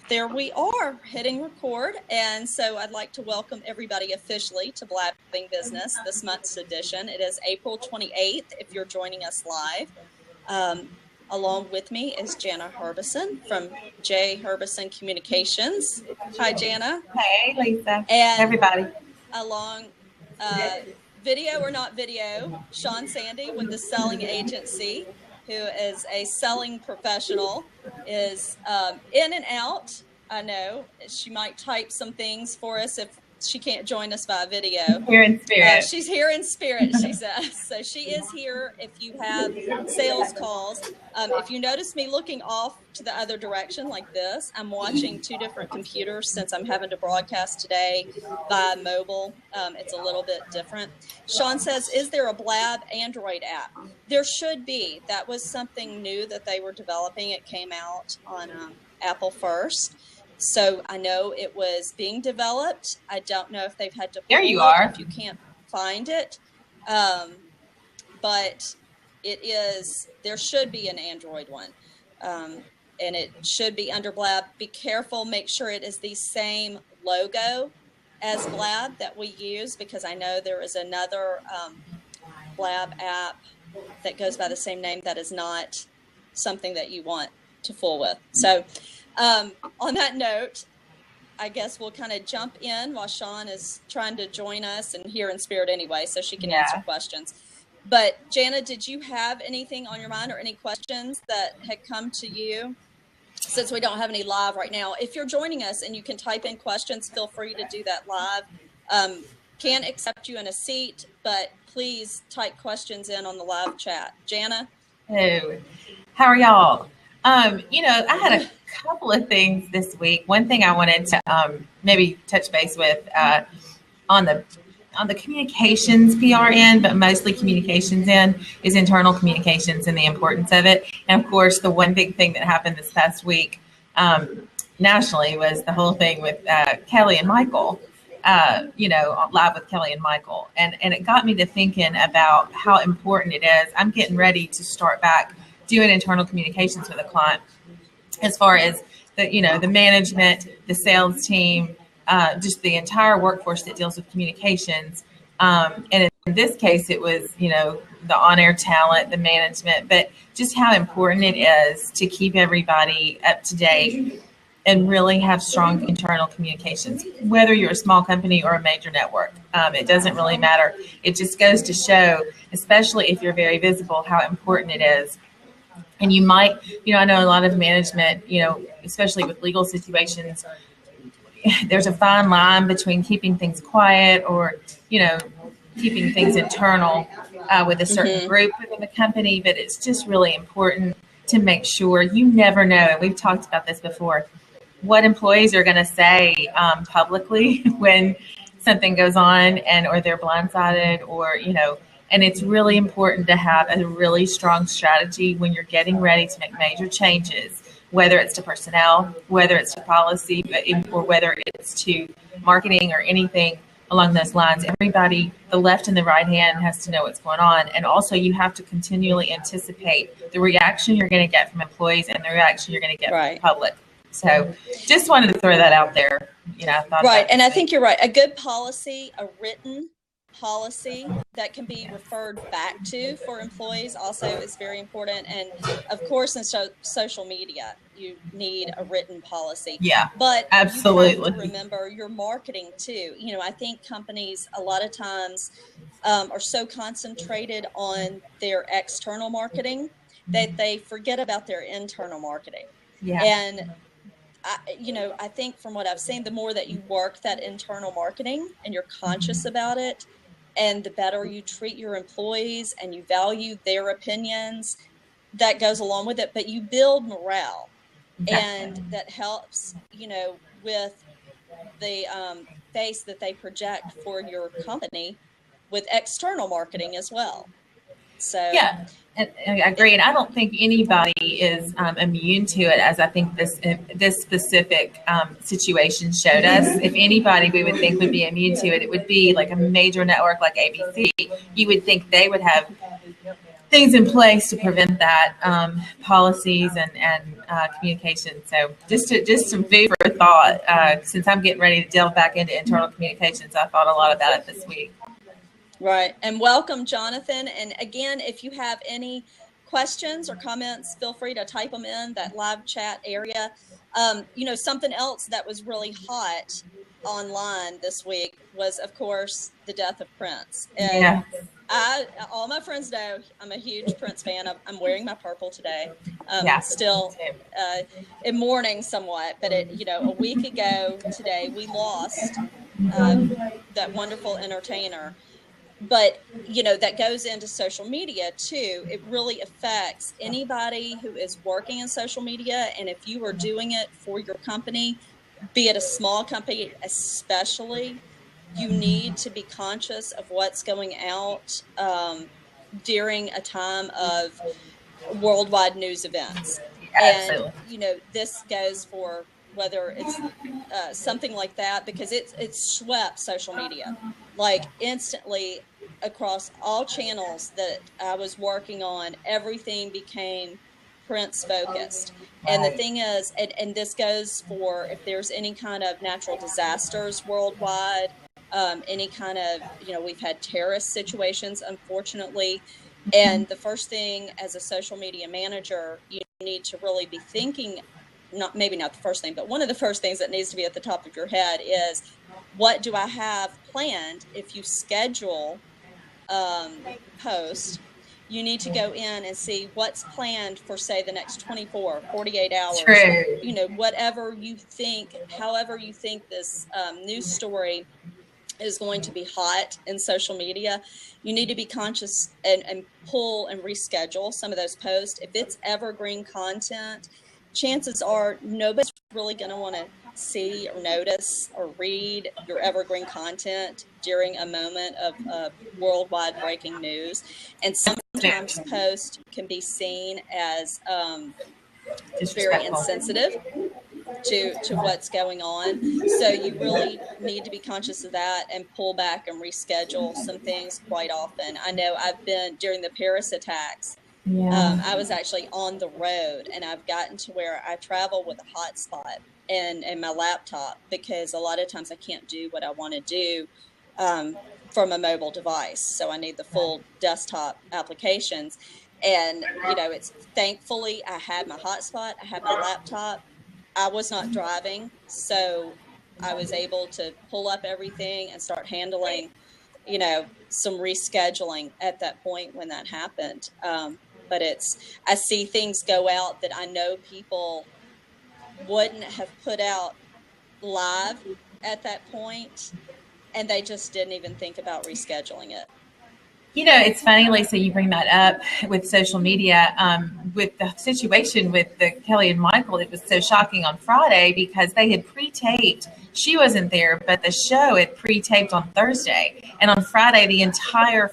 There we are, hitting record. And so I'd like to welcome everybody officially to Blabbing Business, this month's edition. It is April 28th, if you're joining us live. Along with me is Jana Herbison from J. Herbison Communications. Hi, Jana. Hey, Lisa. And everybody. Along video or not video, Sean Sandy with the Selling Agency, who is a selling professional, is in and out. I know she might type some things for us if she can't join us by video. Here in spirit. She's here in spirit, she says. So she is here if you have sales calls. If you notice me looking off to the other direction like this, I'm watching two different computers since I'm having to broadcast today by mobile. It's a little bit different. Sean says, is there a Blab Android app? There should be. That was something new that they were developing. It came out on Apple first. So I know it was being developed. I don't know if they've had to. There you are. If you can't find it, but it is. There should be an Android one, and it should be under Blab. Be careful. Make sure it is the same logo as Blab that we use, because I know there is another Blab app that goes by the same name that is not something that you want to fool with. So. On that note, I guess we'll kind of jump in while Sean is trying to join us, and here in spirit anyway, so she can answer questions. But Jana, did you have anything on your mind or any questions that had come to you? Since we don't have any live right now, if you're joining us and you can type in questions, feel free to do that live. Can't accept you in a seat, but please type questions in on the live chat. Jana? Hey, how are y'all? I had a couple of things this week. One thing I wanted to maybe touch base with on the communications PR end, but mostly communications end, is internal communications and the importance of it. And of course, the one big thing that happened this past week nationally was the whole thing with Kelly and Michael. Live with Kelly and Michael, and it got me to thinking about how important it is. I'm getting ready to start back doing internal communications with a client, as far as the management, the sales team, just the entire workforce that deals with communications. And in this case, it was, the on-air talent, the management, but just how important it is to keep everybody up to date and really have strong internal communications, whether you're a small company or a major network. It doesn't really matter. It just goes to show, especially if you're very visible, how important it is. And you might, I know a lot of management, especially with legal situations, there's a fine line between keeping things quiet or, keeping things internal with a certain group within the company. But it's just really important to make sure. You never know, and we've talked about this before, what employees are going to say publicly when something goes on or they're blindsided or, and it's really important to have a really strong strategy when you're getting ready to make major changes, whether it's to personnel, whether it's to policy, or whether it's to marketing or anything along those lines. Everybody, the left and the right hand, has to know what's going on. And also you have to continually anticipate the reaction you're going to get from employees and the reaction you're going to get from the public. So just wanted to throw that out there. And I think you're right. A good policy, a written policy that can be referred back to for employees also is very important. And of course, in social media, you need a written policy. Yeah, but absolutely. You have to remember your marketing too. I think companies a lot of times are so concentrated on their external marketing that they forget about their internal marketing. Yeah. And I think from what I've seen, the more that you work that internal marketing and you're conscious about it, and the better you treat your employees and you value their opinions, that goes along with it. But you build morale, and that helps, with the face that they project for your company with external marketing as well. So yeah, and I agree. And I don't think anybody is immune to it, as I think this specific situation showed us. If anybody we would think would be immune to it, it would be like a major network like ABC. You would think they would have things in place to prevent that, policies and communication. So just some food for thought. Since I'm getting ready to delve back into internal communications, I thought a lot about it this week. Right. And welcome, Jonathan. And again, if you have any questions or comments, feel free to type them in that live chat area. Something else that was really hot online this week was, of course, the death of Prince. And all my friends know I'm a huge Prince fan. I'm wearing my purple today. Still in mourning somewhat, but a week ago today we lost that wonderful entertainer. But that goes into social media too. It really affects anybody who is working in social media, and if you are doing it for your company, be it a small company especially, you need to be conscious of what's going out during a time of worldwide news events. Absolutely. And this goes for whether it's something like that, because it's swept social media like instantly across all channels that I was working on. Everything became Prince focused. And the thing is, and this goes for if there's any kind of natural disasters worldwide, any kind of, we've had terrorist situations, unfortunately. And the first thing as a social media manager, you need to really be thinking, maybe not the first thing, but one of the first things that needs to be at the top of your head is, what do I have planned? If you schedule post, you need to go in and see what's planned for, say, the next 24, 48 hours. True. Whatever you think, however you think this news story is going to be hot in social media, you need to be conscious and pull and reschedule some of those posts. If it's evergreen content, chances are nobody's really going to want to see or notice or read your evergreen content during a moment of worldwide breaking news. And sometimes posts can be seen as very insensitive to what's going on. So you really need to be conscious of that and pull back and reschedule some things quite often. I know I've been, during the Paris attacks, I was actually on the road, and I've gotten to where I travel with a hotspot and my laptop, because a lot of times I can't do what I want to do from a mobile device. So I need the full desktop applications. And, it's thankfully I had my hotspot, I had my laptop. I was not driving, so I was able to pull up everything and start handling, some rescheduling at that point when that happened. But I see things go out that I know people wouldn't have put out live at that point, and they just didn't even think about rescheduling it. It's funny, Lisa, you bring that up with social media. With the situation with the Kelly and Michael, it was so shocking on Friday because they had pre-taped. She wasn't there, but the show had pre-taped on Thursday. And on Friday, the entire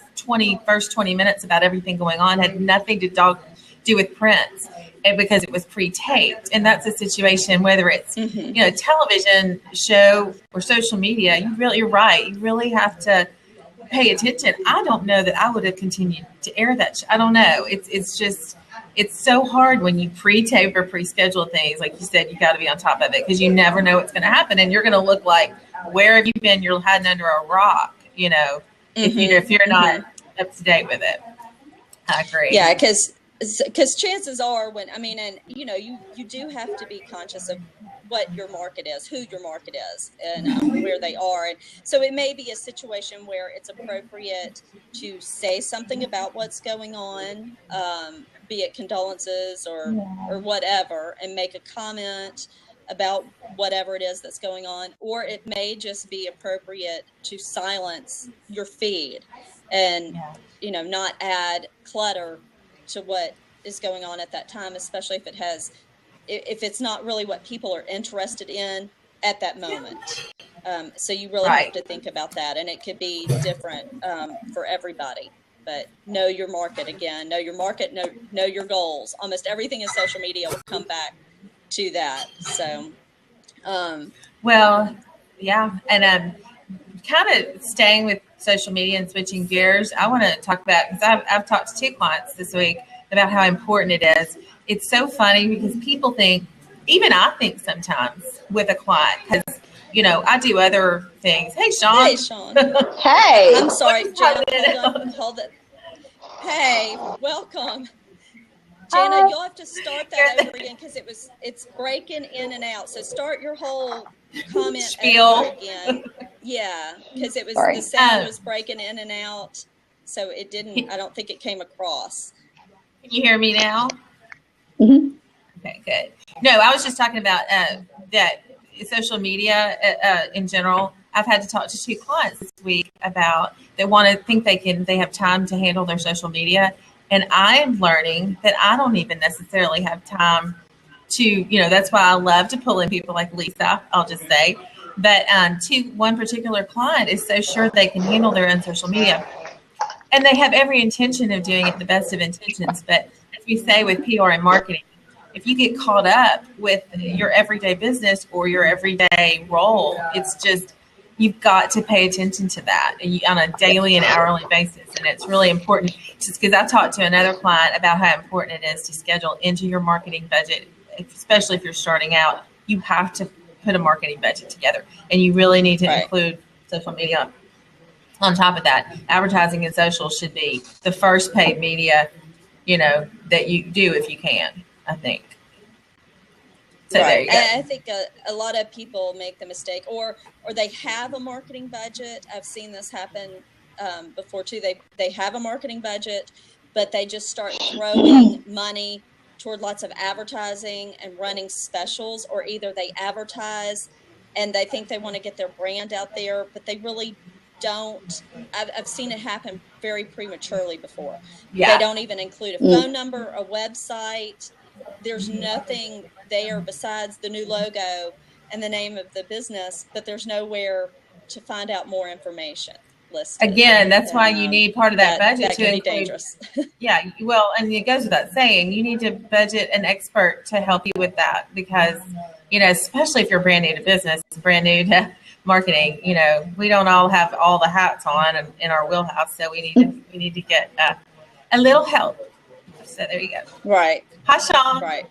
first 20 minutes about everything going on had nothing to do with Prince, and because it was pre-taped. And that's a situation, whether it's a television show or social media, you're right. You really have to pay attention. I don't know that I would have continued to air that. I don't know. It's so hard when you pre-tape or pre-schedule things. Like you said, you got to be on top of it because you never know what's going to happen, and you're going to look like, where have you been? You're hiding under a rock. If you're not up to date with it. I agree. Yeah, because chances are you do have to be conscious of what your market is, who your market is, and where they are. And so it may be a situation where it's appropriate to say something about what's going on, be it condolences or whatever, and make a comment about whatever it is that's going on. Or it may just be appropriate to silence your feed and, not add clutter to what is going on at that time, especially if it's not really what people are interested in at that moment. So you really have to think about that, and it could be different for everybody. But know your market again. Know your market. Know your goals. Almost everything in social media will come back to that. So, and kind of staying with social media and switching gears, I want to talk about, because I've talked to 2 clients this week about how important it is. It's so funny because people think, even I think sometimes with a client, because, I do other things. Hey, Sean. Hey, Sean. Hey. I'm sorry, Jana. Hold it. Hey, welcome. Jana, you'll have to start that over again because it's breaking in and out. So start your whole comment Spiel over again. Yeah, because the sound was breaking in and out. So it didn't, I don't think it came across. Can you hear me now? Mm-hmm. Okay, good. No, I was just talking about that social media in general. I've had to talk to 2 clients this week about they want to think they have time to handle their social media. And I'm learning that I don't even necessarily have time to, that's why I love to pull in people like Lisa, I'll just say. But one particular client is so sure they can handle their own social media. And they have every intention of doing it the best of intentions. But as we say with PR and marketing, if you get caught up with your everyday business or your everyday role, it's just, you've got to pay attention to that on a daily and hourly basis. And it's really important, just because I talked to another client about how important it is to schedule into your marketing budget, especially if you're starting out. You have to put a marketing budget together, and you really need to include social media on top of that. Advertising and social should be the first paid media, that you do if you can, I think. So there you go. I think a lot of people make the mistake, or they have a marketing budget. I've seen this happen before too. They have a marketing budget, but they just start throwing money toward lots of advertising and running specials, or either they advertise and they think they want to get their brand out there, but they really don't. I've seen it happen very prematurely before. Yeah. They don't even include a phone number, a website. There's nothing there besides the new logo and the name of the business, but there's nowhere to find out more information listed. Again, that's why you need part of that budget that to can include. Be dangerous. Yeah, well, and it goes without saying, you need to budget an expert to help you with that, because, especially if you're brand new to business, brand new to marketing, we don't all have all the hats on in our wheelhouse, so we need to get a little help. So there you go. Right. Hi, Sean. Right.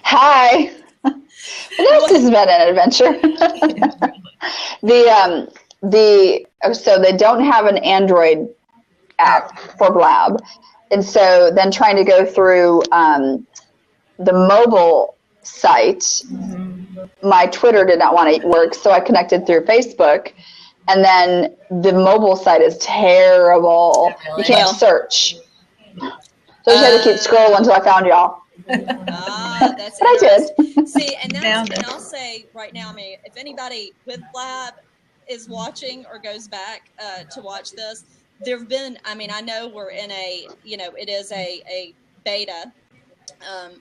Hi. This has been an adventure. So they don't have an Android app for Blab, and so then trying to go through the mobile site, my Twitter did not want to work, so I connected through Facebook, and then the mobile site is terrible. You can't search. So I just had to keep scrolling until I found y'all. That's but I did. See, and I'll say right now, if anybody with Blab is watching or goes back to watch this, there have been, I know we're in it is a beta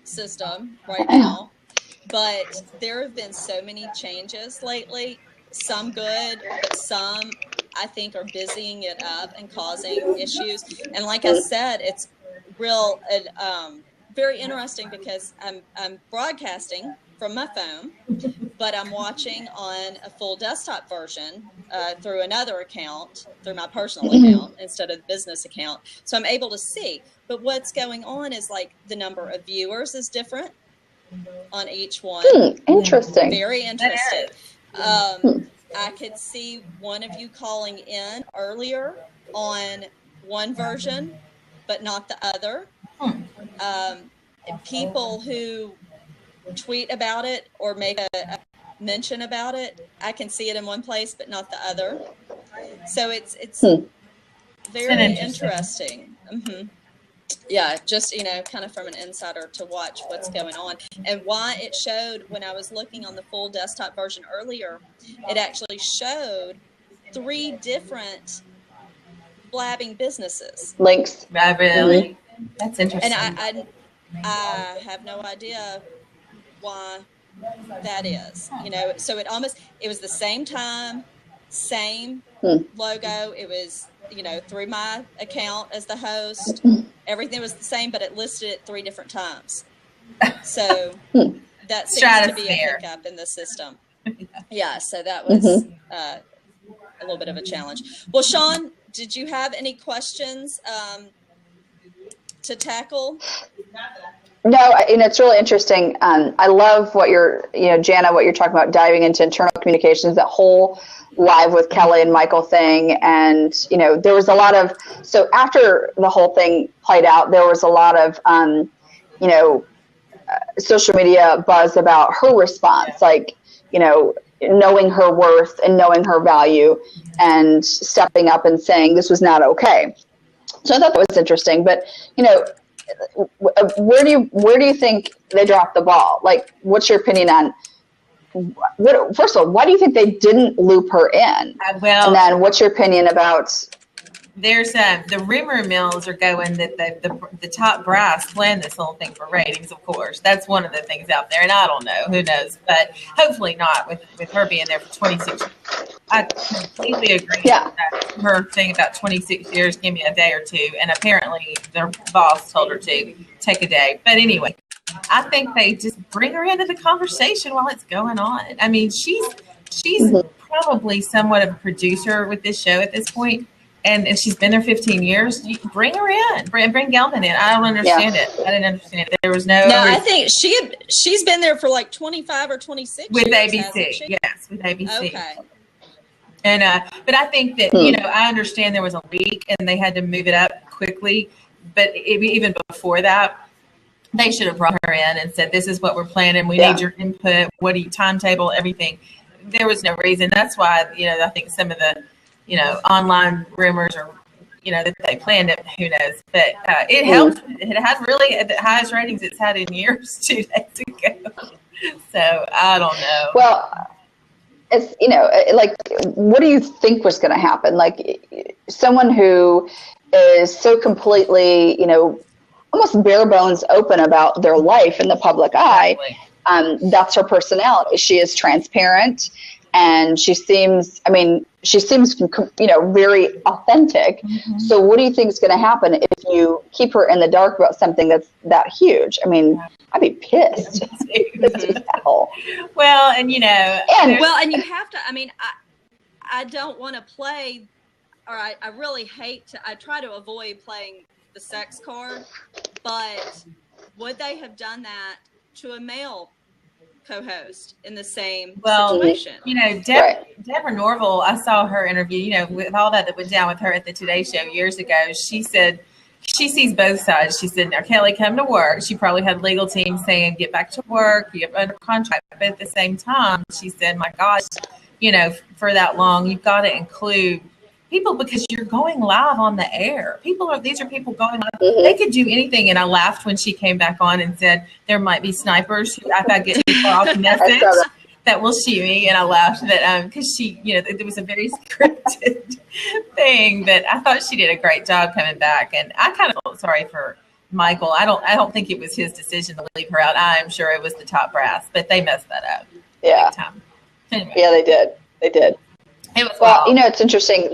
system right now, but there have been so many changes lately, some good, but some I think are busying it up and causing issues. And like I said, it's real very interesting because I'm broadcasting from my phone, but I'm watching on a full desktop version through another account, through my personal account instead of the business account. So I'm able to see. But what's going on is like the number of viewers is different on each one. Interesting. Very interesting. I could see one of you calling in earlier on one version, but not the other. People who tweet about it or make a mention about it, I can see it in one place, but not the other. So it's very interesting. Yeah, just, kind of from an insider to watch what's going on. And why it showed when I was looking on the full desktop version earlier, it actually showed 3 different blabbing businesses. Links. Really? That's interesting. And I have no idea why that is. So it was the same time, same logo. It was, through my account as the host. Everything was the same, but it listed it 3 different times. So that seems to be a hiccup in the system. Yeah, so that was a little bit of a challenge. Well, Sean, did you have any questions to tackle? No, it's really interesting. I love what Jana, what you're talking about, diving into internal communications, that whole Live with Kelly and Michael thing. And, there was a lot of, so after the whole thing played out, there was a lot of, social media buzz about her response, like, knowing her worth and knowing her value and stepping up and saying this was not okay. So I thought that was interesting. But, where do you think they dropped the ball? Like, what's your opinion on first of all, why do you think they didn't loop her in? And then what's your opinion about? There's the rumor mills are going that the top brass planned this whole thing for ratings. Of course, that's one of the things out there, and I don't know, who knows, but hopefully not with her being there for 26 years. I completely agree. Yeah. With her thing about 26 years. Give me a day or two, and apparently their boss told her to take a day. But anyway, I think they just bring her into the conversation while it's going on. I mean, she's probably somewhat of a producer with this show at this point. And she's been there 15 years. You bring her in. Bring Gelman in. I don't understand it. I didn't understand it. There was no. No, I think she's been there for like 25 or 26 with years, ABC. Yes, with ABC. Okay. And but I think that I understand there was a leak and they had to move it up quickly. But even before that, they should have brought her in and said, "This is what we're planning. We need your input. What do you timetable? Everything." There was no reason. That's why I think some of the online rumors or, that they planned it, who knows, but it helped. It had really the highest ratings it's had in years 2 days ago. So I don't know. Well, it's, like, what do you think was going to happen? Like, someone who is so completely, almost bare bones open about their life in the public eye. That's her personality. She is transparent. And she seems very authentic. Mm-hmm. So what do you think is going to happen if you keep her in the dark about something that's that huge? I mean, I'd be pissed. Well, and you have to, I don't want to play, or I really hate to, I try to avoid playing the sex card, but would they have done that to a male co-host in the same situation? Deborah Norville, I saw her interview, with all that went down with her at the Today Show years ago. She said she sees both sides. She said, now, Kelly, come to work. She probably had legal teams saying, get back to work, you have under contract. But at the same time, she said, my gosh, for that long, you've got to include people because you're going live on the air. These are people going live. Mm-hmm. They could do anything. And I laughed when she came back on and said there might be snipers who, if I get too far off message, that will shoot me. And I laughed that because she, it was a very scripted thing. But I thought she did a great job coming back. And I kind of felt sorry for Michael. I don't think it was his decision to leave her out. I'm sure it was the top brass, but they messed that up. Yeah. Anyway. Yeah, they did. It was wild. It's interesting.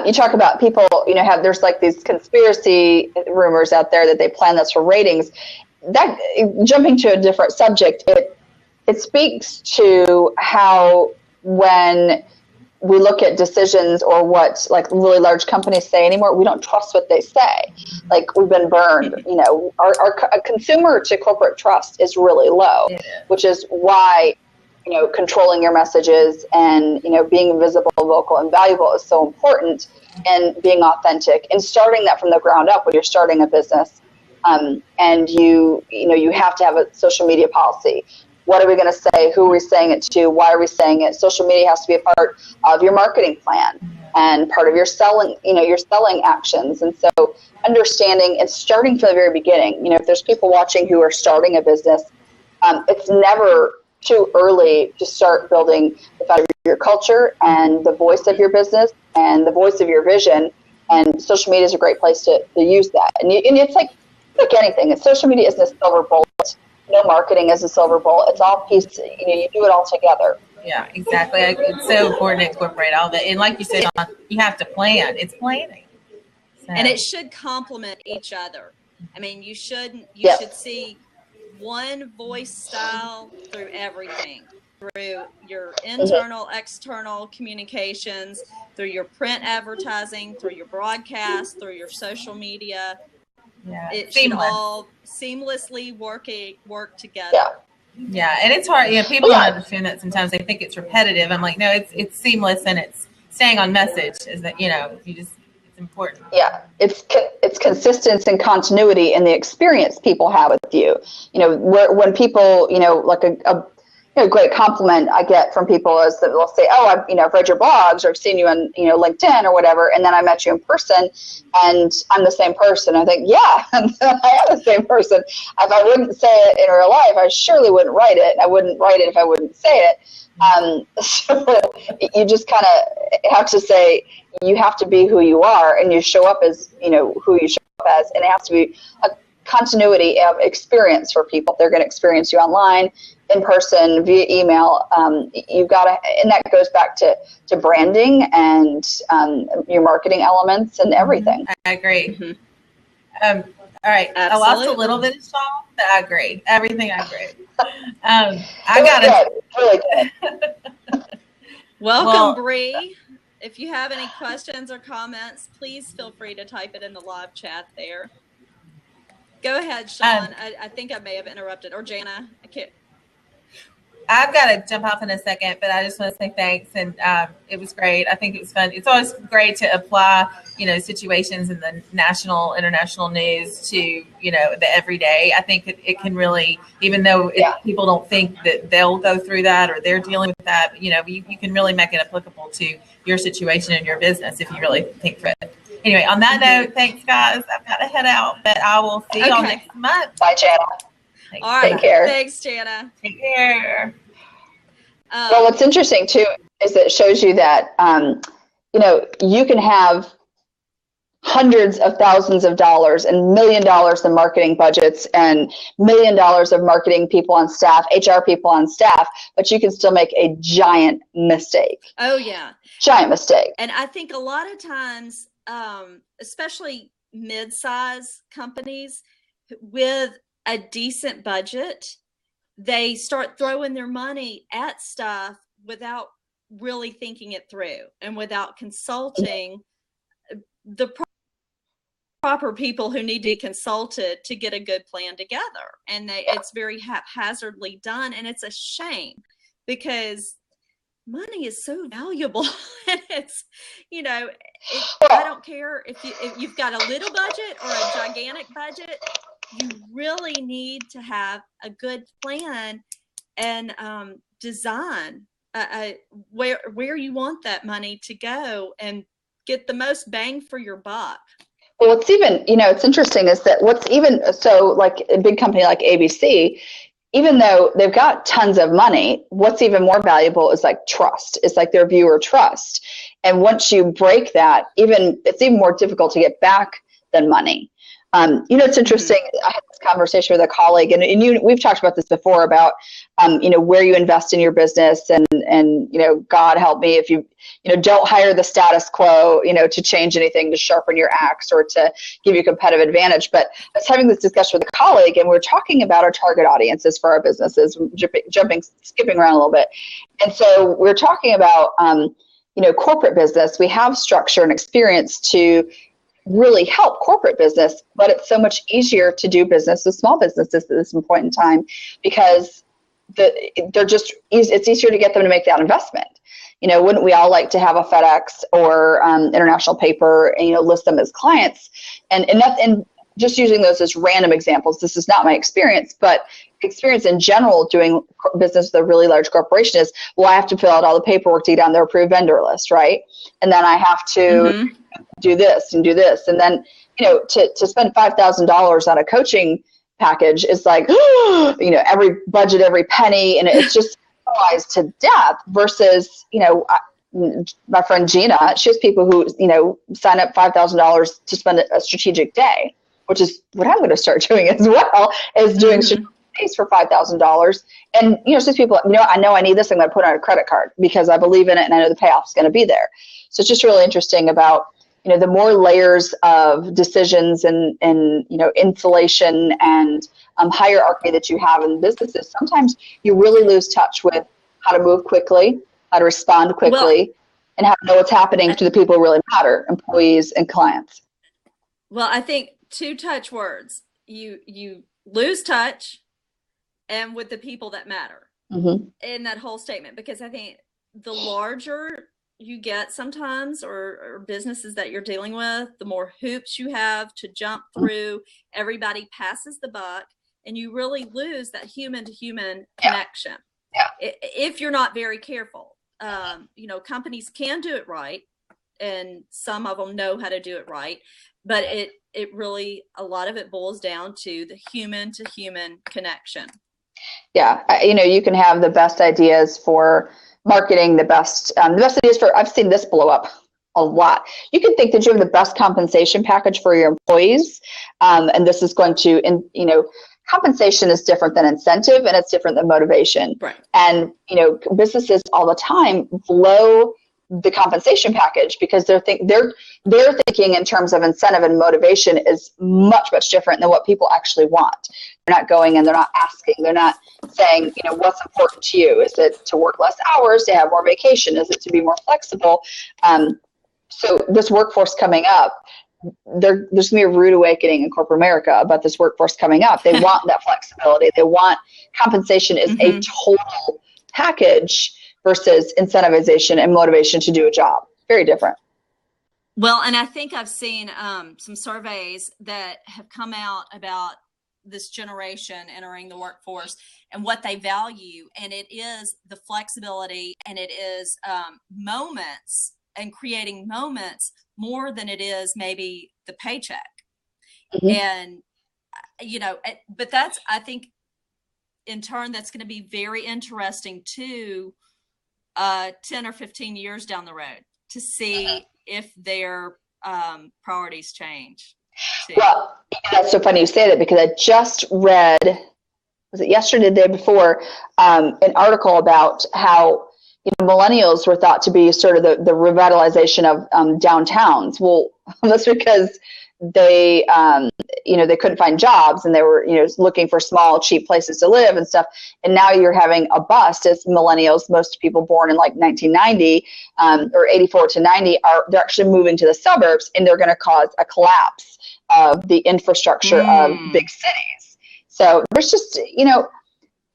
You talk about people, there's like these conspiracy rumors out there that they plan this for ratings. That, jumping to a different subject, it speaks to how when we look at decisions or what like really large companies say anymore, we don't trust what they say. Like, we've been burned. Our consumer to corporate trust is really low, which is why controlling your messages and, being visible, vocal, and valuable is so important, and being authentic and starting that from the ground up when you're starting a business. And you have to have a social media policy. What are we going to say? Who are we saying it to? Why are we saying it? Social media has to be a part of your marketing plan and part of your selling, your selling actions. And so understanding and starting from the very beginning, if there's people watching who are starting a business, it's never too early to start building the foundation of your culture and the voice of your business and the voice of your vision. And social media is a great place to use that. And it's like anything. Social media isn't a silver bullet. No marketing is a silver bullet. It's all pieces. You do it all together. Yeah, exactly. It's so important to incorporate all that. And like you said, you have to plan. It's planning. So. And it should complement each other. You should see one voice style through everything, through your internal, external communications, through your print advertising, through your broadcast, through your social media. Yeah, it should all seamlessly work together. Yeah, and it's hard. Yeah, people don't understand that sometimes. They think it's repetitive. I'm like, no, it's seamless and it's staying on message. Is that it's important. Yeah, it's consistence and continuity in the experience people have with you. When people, like a great compliment I get from people is that they'll say, "Oh, I've read your blogs or I've seen you on LinkedIn or whatever," and then I met you in person and I'm the same person. I think, yeah, I am the same person. If I wouldn't say it in real life, I surely wouldn't write it. I wouldn't write it if I wouldn't say it. So you just kind of have to say, you have to be who you are, and you show up as who you show up as, and it has to be a continuity of experience for people. They're going to experience you online, in person, via email. You've got to, and that goes back to branding and your marketing elements and everything. I agree. Mm-hmm. All right, Absolutely. I lost a little bit of song, but I agree. Everything I agree. I got it. Really good. Welcome, Bree. If you have any questions or comments, please feel free to type it in the live chat there. Go ahead, Sean. I think I may have interrupted, or Jana. I can't. I've got to jump off in a second, but I just want to say thanks, and it was great. I think it was fun. It's always great to apply, situations in the national, international news to, the everyday. I think it can really, even though people don't think that they'll go through that or they're dealing with that, you can really make it applicable to your situation and your business if you really think through it. Anyway, on that note, thanks, guys. I've got to head out, but I will see y'all next month. Bye, Jana. Thanks. All right. Take care. Thanks, Jana. Take care. Well, what's interesting, too, is that it shows you that, you can have hundreds of thousands of dollars and $1 million in marketing budgets and $1 million of marketing people on staff, HR people on staff, but you can still make a giant mistake. Oh, yeah. Giant mistake. And I think a lot of times, especially mid-size companies with a decent budget, they start throwing their money at stuff without really thinking it through and without consulting the proper people who need to be consulted to get a good plan together. And it's very haphazardly done. And it's a shame because money is so valuable. And it's, I don't care if you've got a little budget or a gigantic budget. You really need to have a good plan and design where you want that money to go and get the most bang for your buck. Well, what's even, it's interesting is that so like a big company like ABC, even though they've got tons of money, what's even more valuable is like trust. It's like their viewer trust. And once you break that, it's even more difficult to get back than money. It's interesting. I had this conversation with a colleague, and we've talked about this before about, where you invest in your business, and God help me if you don't hire the status quo, to change anything, to sharpen your axe or to give you a competitive advantage. But I was having this discussion with a colleague, and we were talking about our target audiences for our businesses, skipping around a little bit. And so we're talking about, corporate business. We have structure and experience to really help corporate business, but it's so much easier to do business with small businesses at this point in time because it's easier to get them to make that investment. Wouldn't we all like to have a FedEx or International Paper and list them as clients? And just using those as random examples, this is not my experience, but experience in general doing business with a really large corporation is, well, I have to fill out all the paperwork to get on their approved vendor list, right? And then I have to do this and do this. And then, to spend $5,000 on a coaching package is like, every budget, every penny, and it's just analyzed to death versus, my friend Gina, she has people who, sign up $5,000 to spend a strategic day, which is what I'm going to start doing as well, is doing strategic days for $5,000. And, some people, I know I need this, I'm going to put it on a credit card because I believe in it and I know the payoff is going to be there. So it's just really interesting about, the more layers of decisions and insulation and hierarchy that you have in businesses, sometimes you really lose touch with how to move quickly, how to respond quickly, and how to know what's happening to the people who really matter, employees and clients. Well, I think two touch words. You lose touch and with the people that matter in that whole statement, because I think the larger you get sometimes or businesses that you're dealing with, the more hoops you have to jump through. Everybody passes the buck and you really lose that human to human connection. If you're not very careful. Companies can do it right, and some of them know how to do it right, but it really, a lot of it boils down to the human to human connection. Yeah, you can have the best ideas for marketing, the best ideas for, I've seen this blow up a lot. You can think that you have the best compensation package for your employees, and this is going to, compensation is different than incentive, and it's different than motivation. Right. And, businesses all the time blow the compensation package because they're thinking in terms of incentive, and motivation is much, much different than what people actually want. They're not going and they're not asking. They're not saying, what's important to you? Is it to work less hours, to have more vacation? Is it to be more flexible? So this workforce coming up, there's going to be a rude awakening in corporate America about this workforce coming up. They want that flexibility. They want compensation is a total package versus incentivization and motivation to do a job. Very different. Well, and I think I've seen some surveys that have come out about this generation entering the workforce and what they value. And it is the flexibility, and it is moments and creating moments more than it is maybe the paycheck. And, but that's, I think in turn, that's going to be very interesting too, 10 or 15 years down the road to see if their priorities change too. Well, that's so funny you say that, because I just read, was it yesterday, the day before, an article about how millennials were thought to be sort of the revitalization of downtowns. Well, that's because they they couldn't find jobs, and they were looking for small, cheap places to live and stuff. And now you're having a bust as millennials. Most people born in like 1990 or 84 to 90 they're actually moving to the suburbs, and they're going to cause a collapse of the infrastructure of big cities. So there's just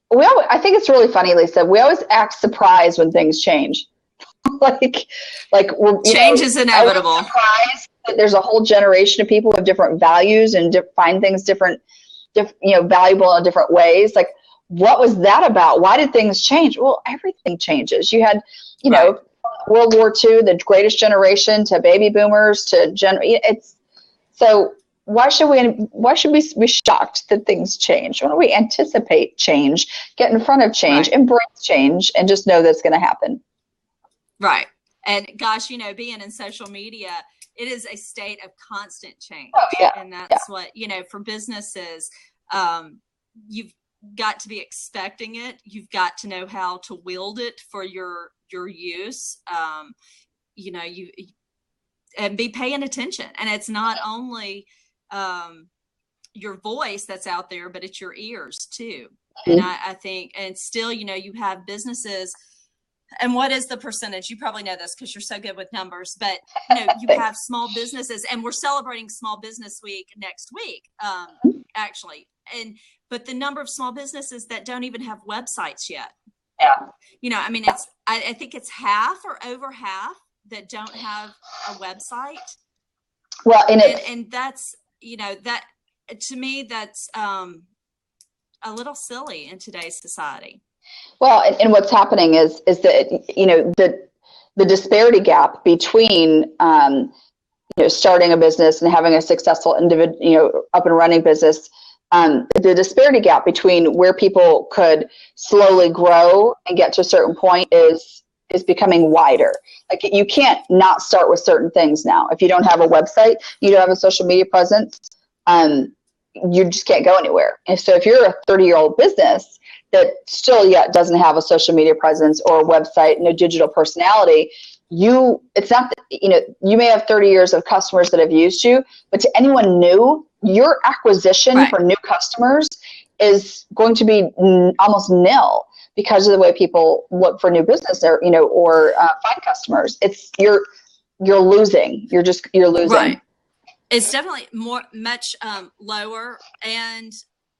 I think it's really funny, Lisa. We always act surprised when things change. Change is inevitable. I'm surprised that there's a whole generation of people who have different values and find things valuable in different ways. Like, what was that about? Why did things change? Well, everything changes. You had, World War II, the greatest generation, to baby boomers, to so. Why should we be shocked that things change? Why don't we anticipate change, get in front of change, embrace change, and just know that's going to happen? Right. And gosh, being in social media, it is a state of constant change. Oh, yeah. And that's what, for businesses, you've got to be expecting it. You've got to know how to wield it for your use. And be paying attention. And it's not only your voice that's out there, but it's your ears too. And I think, and still, you have businesses, and what is the percentage? You probably know this because you're so good with numbers, but you have small businesses, and we're celebrating Small Business Week next week, actually. But the number of small businesses that don't even have websites yet. Yeah. I think it's half or over half that don't have a website. Well, and that's, that to me, that's a little silly in today's society. Well, and what's happening is that, the disparity gap between, starting a business and having a successful up and running business, the disparity gap between where people could slowly grow and get to a certain point is becoming wider. Like, you can't not start with certain things now. If you don't have a website, you don't have a social media presence, you just can't go anywhere. And so if you're a 30-year-old business that still yet doesn't have a social media presence or a website, no digital personality, you may have 30 years of customers that have used you, but to anyone new, your acquisition for new customers is going to be almost nil because of the way people look for new business or, or find customers. You're losing. You're losing. Right. It's definitely much lower and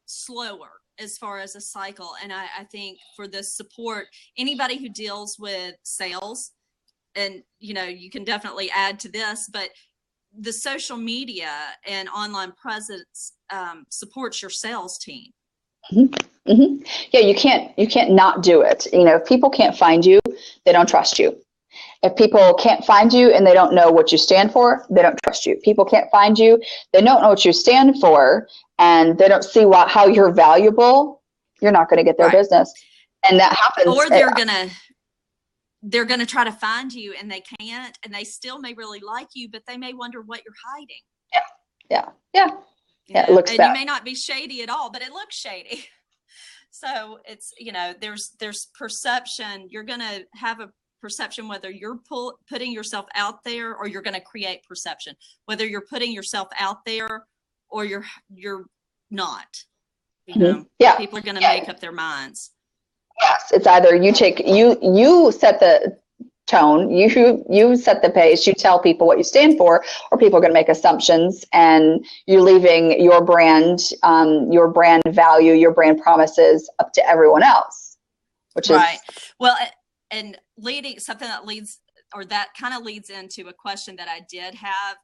slower as far as a cycle. And I think for the support, anybody who deals with sales, and you can definitely add to this, but the social media and online presence supports your sales team. Mm-hmm. Mm-hmm. Yeah, you can't not do it. If people can't find you, they don't trust you. If people can't find you and they don't know what you stand for, they don't trust you. People can't find you, they don't know what you stand for, and they don't see how you're valuable, you're not going to get their business. And that happens. Or they're gonna try to find you and they can't, and they still may really like you, but they may wonder what you're hiding. Yeah, it looks bad. You may not be shady at all, but it looks shady. So it's, there's perception. You're going to have a perception whether you're putting yourself out there, or you're going to create perception, whether you're putting yourself out there or you're not. Yeah. People are going to make up their minds. Yes, it's either you set the tone, you set the pace, you tell people what you stand for, or people are going to make assumptions, and you're leaving your brand value, your brand promises up to everyone else, which is right. Well, and that kind of leads into a question that I did have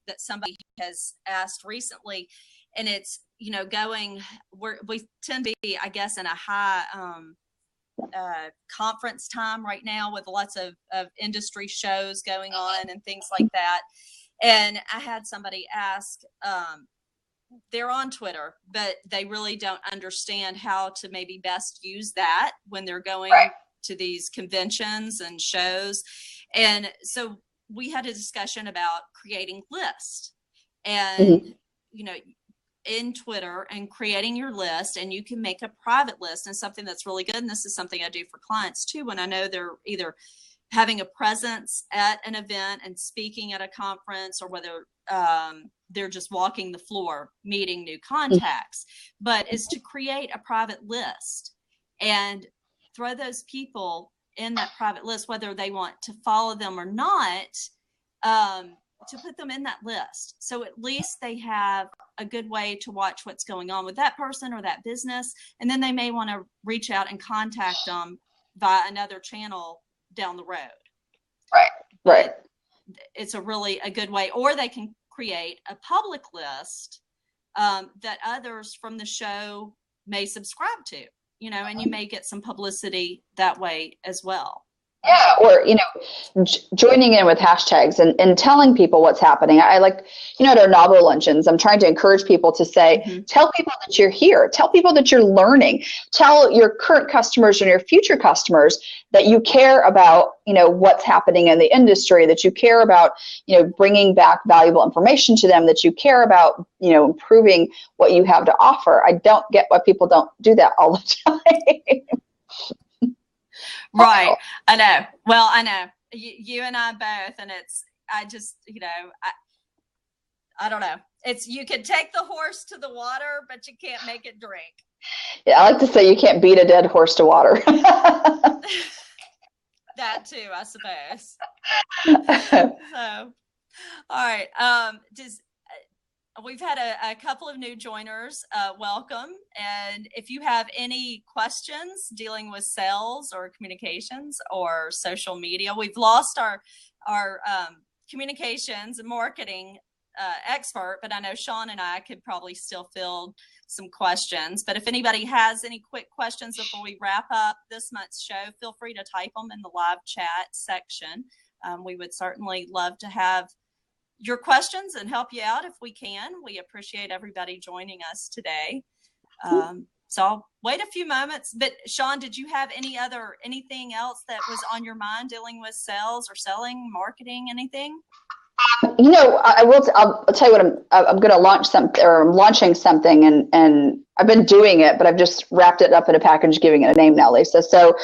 that somebody has asked recently, and it's we tend to be, I guess, in a high conference time right now with lots of industry shows going on and things like that. And I had somebody ask, they're on Twitter, but they really don't understand how to maybe best use that when they're going to these conventions and shows. And so we had a discussion about creating lists and, in Twitter and creating your list, and you can make a private list, and something that's really good. And this is something I do for clients too, when I know they're either having a presence at an event and speaking at a conference, or whether they're just walking the floor, meeting new contacts, but is to create a private list and throw those people in that private list, whether they want to follow them or not, to put them in that list. So at least they have a good way to watch what's going on with that person or that business. And then they may want to reach out and contact them via another channel down the road. Right. But it's a good way, or they can create a public list that others from the show may subscribe to, and you may get some publicity that way as well. Yeah, or, joining in with hashtags and telling people what's happening. I like, at our novel luncheons, I'm trying to encourage people to say, tell people that you're here, tell people that you're learning, tell your current customers and your future customers that you care about, what's happening in the industry, that you care about, bringing back valuable information to them, that you care about, improving what you have to offer. I don't get why people don't do that all the time. Right. I know. Well, I know you and I both, and I don't know. You can take the horse to the water, but you can't make it drink. Yeah. I like to say you can't beat a dead horse to water. That too, I suppose. So, all right. We've had a couple of new joiners. Welcome. And if you have any questions dealing with sales or communications or social media, we've lost our communications and marketing expert, but I know Sean and I could probably still field some questions. But if anybody has any quick questions before we wrap up this month's show, feel free to type them in the live chat section. We would certainly love to have your questions and help you out if we can. We appreciate everybody joining us today. So I'll wait a few moments, but Sean, did you have anything else that was on your mind dealing with sales or selling, marketing, anything? I'll tell you what, I'm going to launch something, or I'm launching something, and I've been doing it, but I've just wrapped it up in a package, giving it a name now, Lisa. So,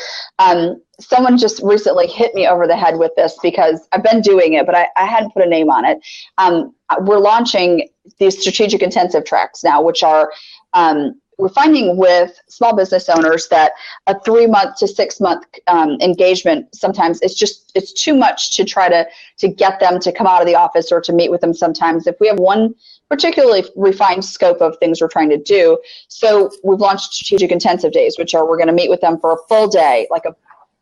someone just recently hit me over the head with this, because I've been doing it, but I hadn't put a name on it. We're launching these strategic intensive tracks now, which are, we're finding with small business owners that a 3-month to 6-month engagement, sometimes it's too much to try to get them to come out of the office or to meet with them sometimes. If we have one particularly refined scope of things we're trying to do. So we've launched strategic intensive days, which are, we're going to meet with them for a full day,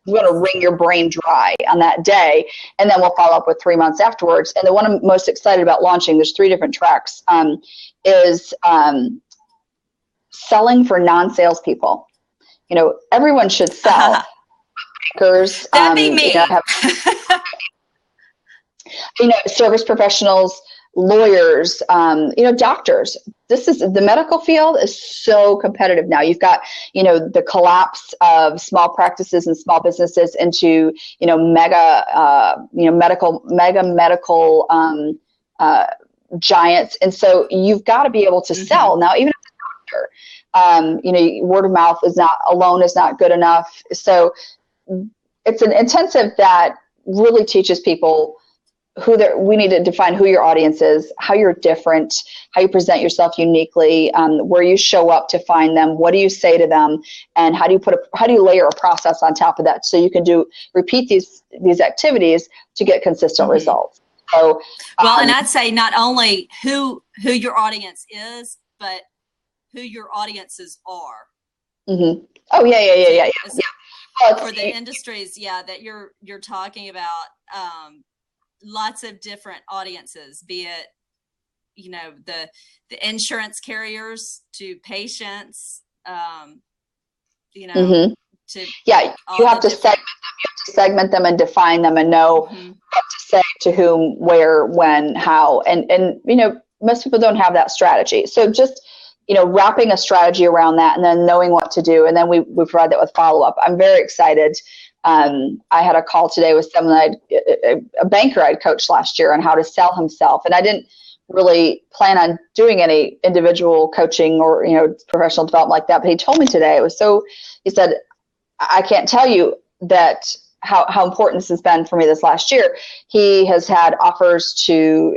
we're going to wring your brain dry on that day, and then we'll follow up with 3 months afterwards. And the one I'm most excited about launching, there's 3 different tracks, is selling for non-salespeople. Everyone should sell. Bankers, that'd be me. Service professionals, lawyers, doctors. The medical field is so competitive now. You've got, the collapse of small practices and small businesses into, mega medical giants. And so you've got to be able to sell now, even as a doctor. Word of mouth is not good enough. So it's an intensive that really teaches people we need to define who your audience is, how you're different, how you present yourself uniquely, where you show up to find them, what do you say to them, and how do you layer a process on top of that so you can repeat these activities to get consistent results. So, and I'd say not only who your audience is, but who your audiences are. Mm-hmm. Oh yeah. For the industries, that you're talking about. Lots of different audiences, be it, the insurance carriers to patients, you have to segment them and define them and know what to say to whom, where, when, how, and most people don't have that strategy. So just, wrapping a strategy around that and then knowing what to do. And then we provide that with follow-up. I'm very excited. I had a call today with someone, a banker I'd coached last year on how to sell himself. And I didn't really plan on doing any individual coaching or, professional development like that. But he told me today, he said, I can't tell you that how important this has been for me this last year. He has had offers to,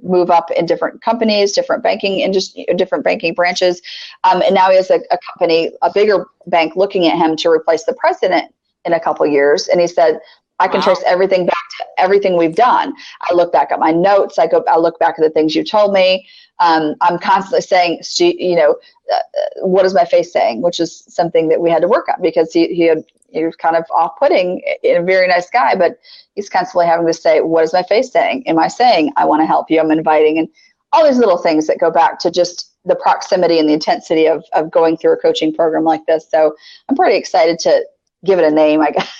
move up in different companies, different banking industry, different banking branches. And now he has a company, a bigger bank looking at him to replace the president in a couple of years. And he said, I can trace everything back to everything we've done. I look back at my notes. I look back at the things you told me. I'm constantly saying, what is my face saying? Which is something that we had to work on because he was kind of off-putting, a very nice guy, but he's constantly having to say, what is my face saying? Am I saying, I want to help you, I'm inviting, and all these little things that go back to just the proximity and the intensity of going through a coaching program like this. So I'm pretty excited to give it a name, I guess.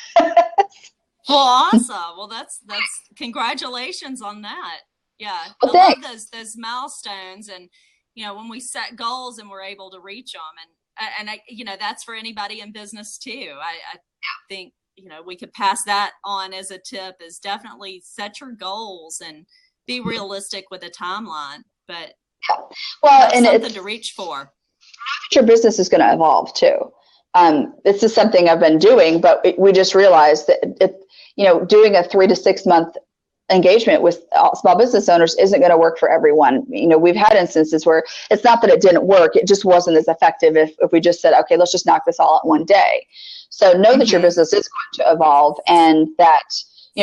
Well, awesome. Well, that's congratulations on that. Yeah. Well, I thanks. love those milestones, and when we set goals and we're able to reach them, and I, that's for anybody in business too. I think, we could pass that on as a tip, is definitely set your goals and be realistic with a timeline, but and something to reach for. Your business is going to evolve too. This is something I've been doing, but we just realized that doing a 3 to 6 month engagement with small business owners isn't going to work for everyone. We've had instances where it's not that it didn't work, it just wasn't as effective if we just said, okay, let's just knock this all out in one day. So know that your business is going to evolve, and that,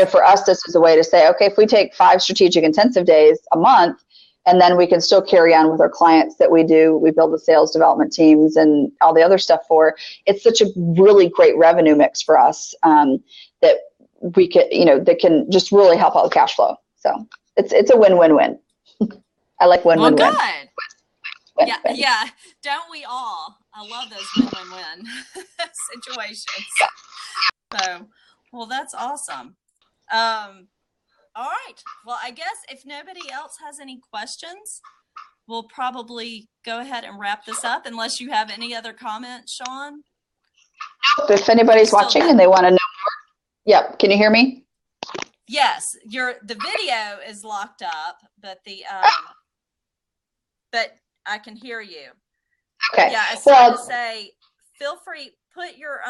for us, this is a way to say, okay, if we take 5 strategic intensive days a month, and then we can still carry on with our clients that we build the sales development teams and all the other stuff for. It's such a really great revenue mix for us that we can, that can just really help out with cash flow. So it's a win-win-win. I like win-win-win. Well, good. Yeah. Don't we all? I love those win-win-win situations. So, well, that's awesome. All right. Well, I guess if nobody else has any questions, we'll probably go ahead and wrap this up, unless you have any other comments, Sean. If anybody's watching and they want to know more. Yep. Can you hear me? Yes. The video is locked up, but but I can hear you. Okay. Yeah. I started to say, feel free, put your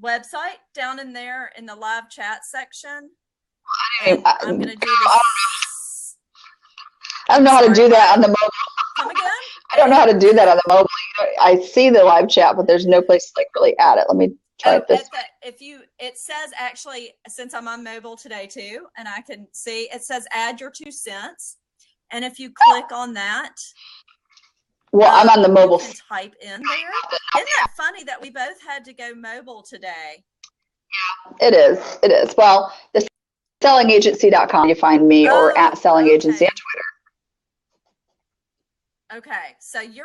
website down in there in the live chat section. I'm going to do this. I don't know how to do that on the mobile. Come again? I don't know how to do that on the mobile. I see the live chat, but there's no place to like really add it. Let me try it this. It says actually, since I'm on mobile today too, and I can see it says add your 2 cents, and if you click on that, well, I'm on the mobile. You can type in there. Isn't that funny that we both had to go mobile today? Yeah, it is. It is. Well, the sellingagency.com, you find me, or at Selling Agency on Twitter. Okay, so you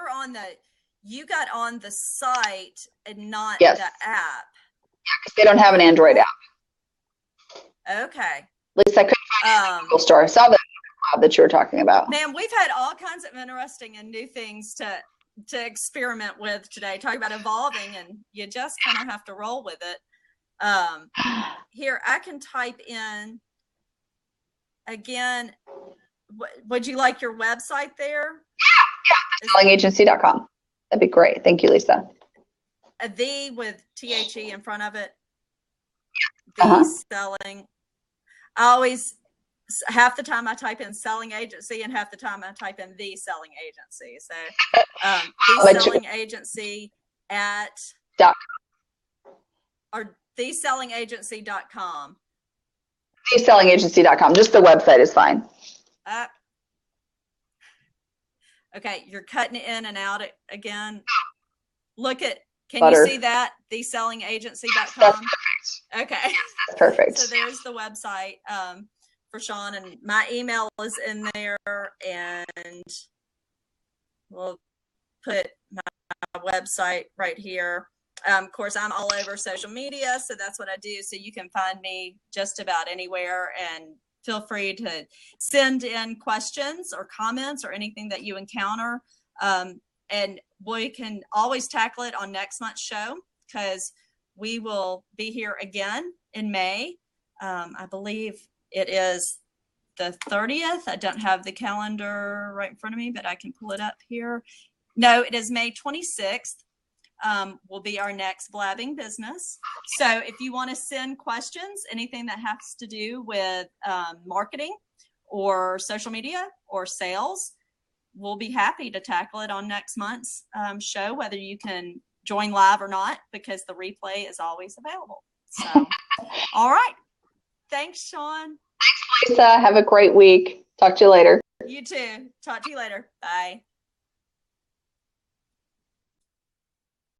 got on the site and not Yes. the app. Yeah, because they don't have an Android app. Okay. At least I couldn't find it in the Google store. I saw that you were talking about. Man, we've had all kinds of interesting and new things to experiment with today. Talking about evolving, and you just kind of have to roll with it. Here, I can type in again. Would you like your website there? Yeah. Sellingagency.com. That'd be great. Thank you, Lisa. The with THE in front of it. The selling. I always, half the time I type in selling agency and half the time I type in the selling agency. So the selling agency at or thesellingagency.com. Thesellingagency.com. Just the website is fine. Okay, you're cutting it in and out again. Look at, can Butter. you see that? Thesellingagency.com. Okay. That's perfect. So there's the website for Sean, and my email is in there, and we'll put my website right here. Of course, I'm all over social media, so that's what I do. So you can find me just about anywhere, and feel free to send in questions or comments or anything that you encounter. And we can always tackle it on next month's show, because we will be here again in May. I believe it is the 30th. I don't have the calendar right in front of me, but I can pull it up here. No, it is May 26th. Will be our next Blabbing Business. So if you want to send questions, anything that has to do with marketing or social media or sales, we'll be happy to tackle it on next month's show, whether you can join live or not, because the replay is always available. So, all right. Thanks, Sean. Thanks, Lisa. Have a great week. Talk to you later. You too. Talk to you later. Bye.